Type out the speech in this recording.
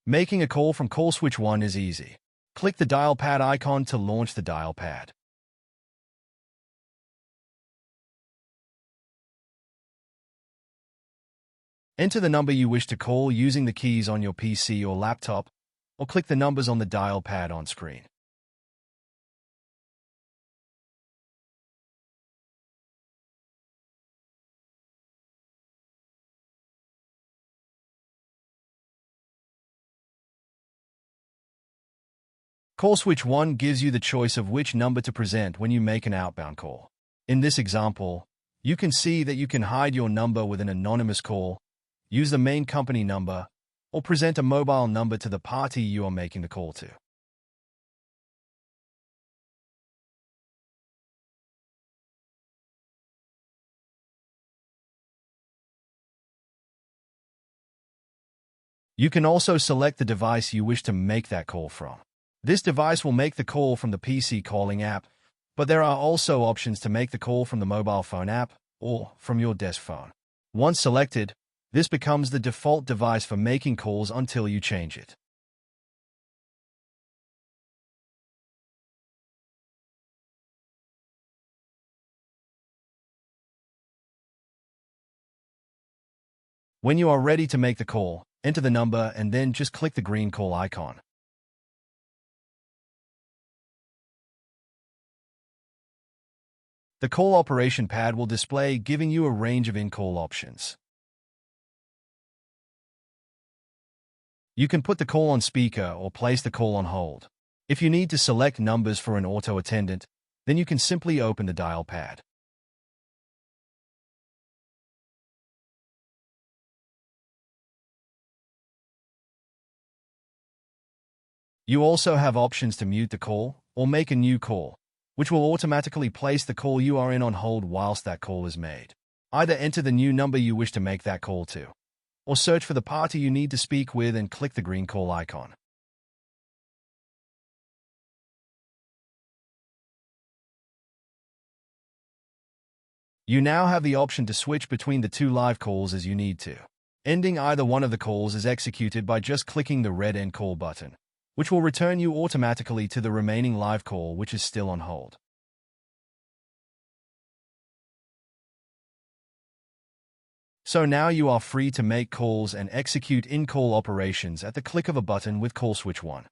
Making a call from CallSwitch One is easy. Click the dial pad icon to launch the dial pad. Enter the number you wish to call using the keys on your PC or laptop, or click the numbers on the dial pad on screen. CallSwitch One gives you the choice of which number to present when you make an outbound call. In this example, you can see that you can hide your number with an anonymous call, use the main company number, or present a mobile number to the party you are making the call to. You can also select the device you wish to make that call from. This device will make the call from the PC calling app, but there are also options to make the call from the mobile phone app or from your desk phone. Once selected, this becomes the default device for making calls until you change it. When you are ready to make the call, enter the number and then just click the green call icon. The call operation pad will display, giving you a range of in-call options. You can put the call on speaker or place the call on hold. If you need to select numbers for an auto attendant, then you can simply open the dial pad. You also have options to mute the call or make a new call, which will automatically place the call you are in on hold whilst that call is made. Either enter the new number you wish to make that call to, or search for the party you need to speak with and click the green call icon. You now have the option to switch between the two live calls as you need to. Ending either one of the calls is executed by just clicking the red End Call button, which will return you automatically to the remaining live call which is still on hold. So now you are free to make calls and execute in-call operations at the click of a button with CallSwitch One.